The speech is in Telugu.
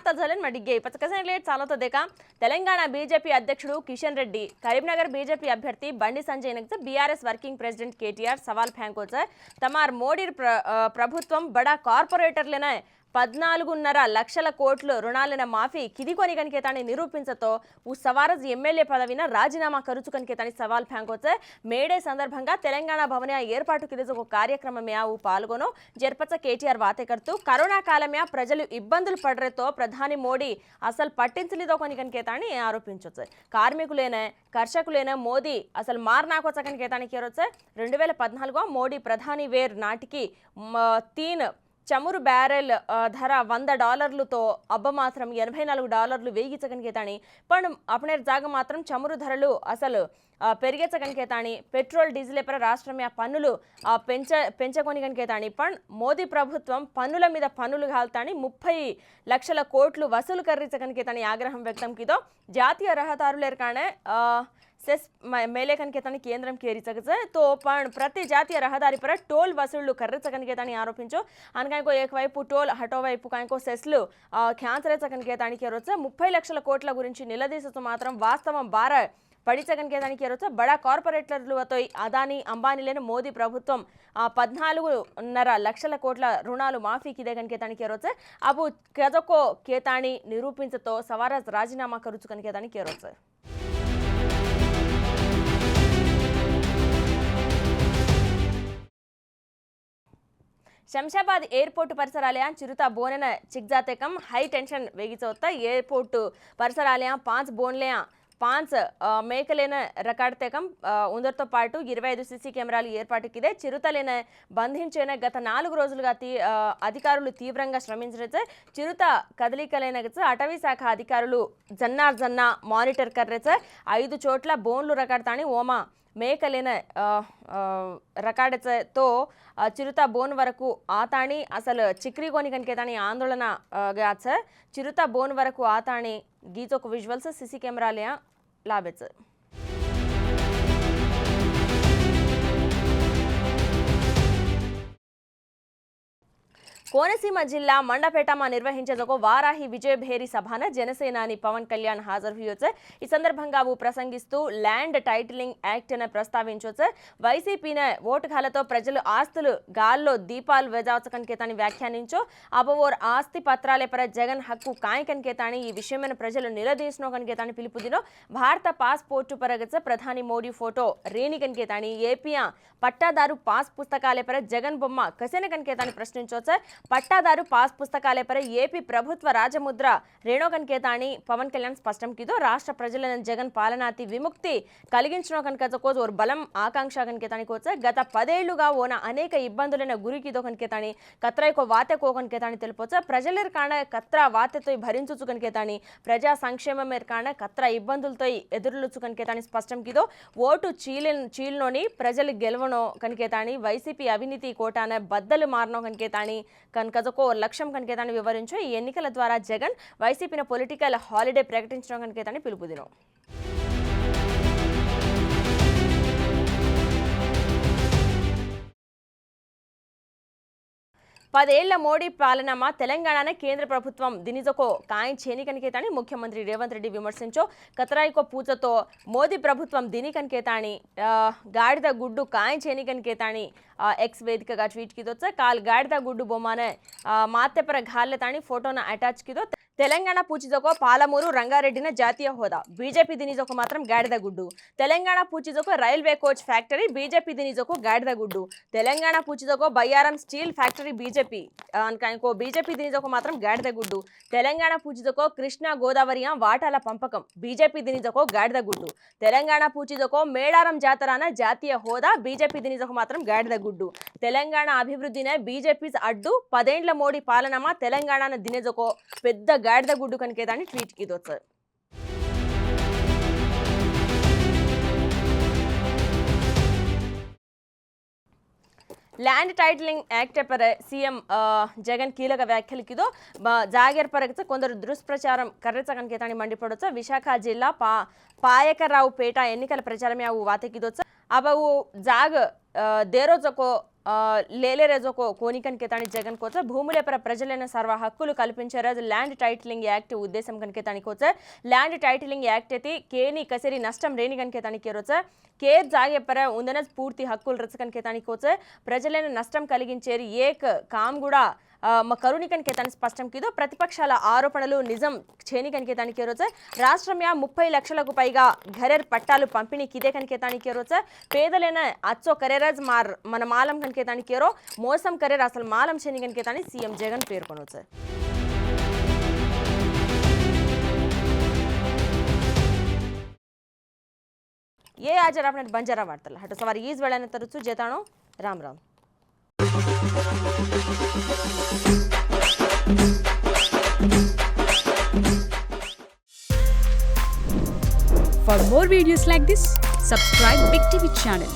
వార్తలు झाले मडिगे पचकसन लेट चालवतो देखा తెలంగాణ బీజేపీ అధ్యక్షుడు కిషన్ రెడ్డి కరీంనగర్ బీజేపీ అభ్యర్థి బండి సంజయ్ నగ్జ బీఆర్ఎస్ వర్కింగ్ ప్రెసిడెంట్ కేటీఆర్ సవాల్ ఫేంకోच तमार మోడీ ప్రభుత్వం బడా కార్పొరేటర్లనే 14.5 లక్షల కోట్ల రుణాలన మాఫీ కిదికొని కనికేతాని నిరూపించతో ఉ సవారజ్ ఎమ్మెల్యే పదవిన రాజీనామా కరుచు కనికేతాని సవాల్ ఫేంకోच మేడే సందర్భంగా తెలంగాణ భవన ఏర్పాటు కిదజ ఒక కార్యక్రమమే ఆ పాల్గొనో జర్పచ కేటీఆర్ వాతే కర్తూ కరోనా కాలమే ప్రజలు ఇబ్బందులు పడరేతో ప్రధాని మోడీ అసలు పట్టించలేదో కనికేతాని ఆరోపించొచ్చు కార్మికులేనే కర్షకులేనే మోదీ అసలు మారనాకోచ కనికేతాని కేరొచ్చు 2014 మోడీ ప్రధాని వేర్ నాటికి 3 చమురు బ్యారెల్ ధర $100 అబ్బ మాత్రం $84 వేగించగనికేతాని पण अपने जागा మాత్రం చమురు ధరలు అసలు పెరిగేచగనికేతాని పెట్రోల్ డీజిల్ పర రాష్ట్రమే పన్నులు పెంచకొని కనికేతాని पण మోదీ ప్రభుత్వం పన్నుల మీద పన్నులు గాల్తాని 30 లక్షల కోట్లు వసూలు కర్రించగనికేతాని ఆగ్రహం వ్యక్తం కిదో జాతీయ రహదారులేర్కానే सेस मेले कनिकेतानी केंद्रम केरीचगच तो पण प्रति जातीय रहदारी पर टोल वसूళ్లు కర్రించగనికేతాని ఆరోపించో అనకాయకో ఏకవైపు టోల్ హటోవైపు కాయకో సెస్లు ఖ్యాంచరేచగనికేతాని కేరొచ్చు 30 లక్షల కోట్ల గురించి నిలదీసతో మాత్రం వాస్తవం బార పడిచగనికేతాని కేరొచ్చు బడా కార్పొరేటర్లతో అదాని అంబానీలేని మోదీ ప్రభుత్వం 14.5 లక్షల కోట్ల రుణాలు మాఫీకి దేగనికేతాని కేరొచ్చు అబు కజకో కేతాని నిరూపించతో సవారజ్ రాజీనామా కరుచు కనికేతాని కేరొచ్చు शमशाबाद एयरपोर्ट परिसरालया चिरुता बोनन चिकजातेकम हाई टेंशन वेगिचोत्ता एयरपोर्ट परिसरालया 5 बोनलया 5 మేకలేన రకాడతేకం ఉందర్తో పాటు 25 సీసీ కెమెరాలు ఏర్పాటుకిదే చిరుతలేన బంధించేన గత 4 రోజులుగా అధికారులు తీవ్రంగా శ్రమించరేచే చిరుత కదలికలేన అటవీ శాఖ అధికారులు జన్నా మానిటర్ కర్రేచే 5 చోట్ల బోన్లు రకాడతాని ఓమా మేకలేన రకాడతో చిరుత బోన్ వరకు ఆతాణి అసలు చిక్రీగోని కనికేతాని ఆందోళన గాచ చిరుత బోన్ వరకు ఆతాణి గీతొక విజువల్స్ సీసీ కెమెరాలయ లాబెచ్ కోనసీమ జిల్లా మండపేటమ నిర్వహించేదొక వారాహి విజయభేరి సభన జనసేనాని పవన్ కళ్యాణ్ హాజరు హుయోచే ఈ సందర్భంగా ప్రసంగిస్తూ ల్యాండ్ టైటిలింగ్ యాక్ట్ ను ప్రస్తావించొచ్చు వైసీపీనే ఓటుగాలతో ప్రజలు ఆస్తులు గాల్లో దీపాలు వెజావచకనికేతాని వ్యాఖ్యానించో అబవోర్ ఆస్తి పత్రాలే పర జగన్ హక్కు కాయకనికేతాని ఈ విషయమైన ప్రజలు నిలదీసినో కనికేతాని పిలుపుదినో భారత పాస్పోర్టు పరగచ ప్రధాని మోడీ ఫోటో రేణి కనికేతాని ఏపీయా పట్టాదారు పాస్ పుస్తకాలే పర జగన్ బొమ్మ కసెన కనికేతాని ప్రశ్నించొచ్చు పట్టాదారు పాస్ పుస్తకాలే పర ఏపీ ప్రభుత్వ రాజముద్ర రేణో కనికేతాని పవన్ కళ్యాణ్ స్పష్టం కిదో రాష్ట్ర ప్రజలను జగన్ పాలనాతి విముక్తి కలిగించనో కనికేతకోజ్ ఓర్ బలం ఆకాంక్ష కనికేతాని కోచ గత 10 ఏళ్లుగా ఓన అనేక ఇబ్బందులైన గురికిదో కనికేతాని కత్రైకో వాతెకో కనికేతాని తెలుపొచ్చ ప్రజలర్ కాణ కత్ర వాతెతో భరించుచు కనికేతాని ప్రజా సంక్షేమం కాణ కత్ర ఇబ్బందులతో ఎదురులుచు కనికేతాని స్పష్టం కిదో ఓటు చీల్నోని ప్రజలు గెలవనో కనికేతాని వైసీపీ అవినీతి కోటాన బద్దలు మారనో కనికేతాని కనకజకో లక్ష్యం కనికేతాని వివరించో ఈ ఎన్నికల ద్వారా జగన్ వైసీపీన పొలిటికల్ హాలిడే ప్రకటించడం కనికేతాని పిలుపుదినో పదేళ్ల మోడీ పాలనమా తెలంగాణనే కేంద్ర ప్రభుత్వం దినిజకో కాయం చేని కనికేతాని ముఖ్యమంత్రి రేవంత్ రెడ్డి విమర్శించో కతరాయికో పూజతో మోదీ ప్రభుత్వం దిని కనికేతాని గాడిద గుడ్డు కాయం చేని కనికేతాని ఎక్స్ వేదికగా ట్వీట్ కిదొచ్చ కాల్ గాడిద గుడ్డు బొమ్మనే మాతెపర ఘాల్లతాని ఫోటోన అటాచ్ కిదో తెలంగాణ పూచిజకో పాలమూరు రంగారెడ్డిన జాతీయ హోదా బీజేపీ దినిజకో మాత్రం గాడిద గుడ్డు తెలంగాణ పూచిజకో రైల్వే కోచ్ ఫ్యాక్టరీ బీజేపీ దినిజకో గాడిద గుడ్డు తెలంగాణ పూచిజకో బయ్యారం స్టీల్ ఫ్యాక్టరీ బీజేపీ అనుకో బీజేపీ దినిజకో మాత్రం గాడిద గుడ్డు తెలంగాణ పూచిజకో కృష్ణా గోదావరి వాటాల పంపకం బీజేపీ దినిజకో గాడిద గుడ్డు తెలంగాణ పూచిజకో మేడారం జాతరాన జాతీయ హోదా బీజేపీ దినిజకో మాత్రం గాడిద గుడ్డు తెలంగాణ అభివృద్ధినే బీజేపీ అడ్డు 10 ఏళ్ల మోడీ పాలనమా తెలంగాణ దినిజకో పెద్ద గాడిద గుడ్డు కనికేతాని ట్వీట్ కిదొచ్చు ల్యాండ్ టైటిలింగ్ యాక్ట్ పర సీఎం జగన్ కీలక వ్యాఖ్యలు కిదో జాగేర్ పరగచ కొందరు దుష్ప్రచారం కర్రెచ కనికేతాని మండిపడొచ్చ విశాఖ జిల్లా పాయకరావు పేట ఎన్నికల ప్రచారం వాతెకిదొచ్చ అబవు జాగ్ దేరోజకో లేలేరేజో కోనికన్ కేతాని జగన్ కోచ భూములపర ప్రజలైన సర్వ హక్కులు కల్పించారు ల్యాండ్ టైటిలింగ్ యాక్ట్ ఉద్దేశం కనుకేతాని కోచ ల్యాండ్ టైటిలింగ్ యాక్ట్ అయితే కేని కసేరి నష్టం రేని కనుకేతాని కేరోచ కేర్ జాగేపర ఉందన పూర్తి హక్కులు రచకనుకేతాని కోచ ప్రజలైన నష్టం కలిగించేరి ఏక్ కామ్ కూడా కరుణికన్ కేతాని స్పష్టం కిదో ప్రతిపక్షాల ఆరోపణలు నిజం చేని కనికేతాని కేరోచ రాష్ట్రమ్య 30 లక్షలకు పైగా ఘరెర్ పట్టాలు పంపిణీ కిదే కనికేతాని కేరోచ పేదలైన అచ్చో కరేరాజ్ మార్ మన మాలం కనికేతాని కేరో మోసం కరేర్ అసలు మాలం చేని కనికేతాని సీఎం జగన్ పేర్కొనొచ్చు ये आज आपने बंजारा वार्ता हटो सवार ईज वेळाने तरुचु जेताणो Ram Ram For more videos like this, subscribe Big TV channel.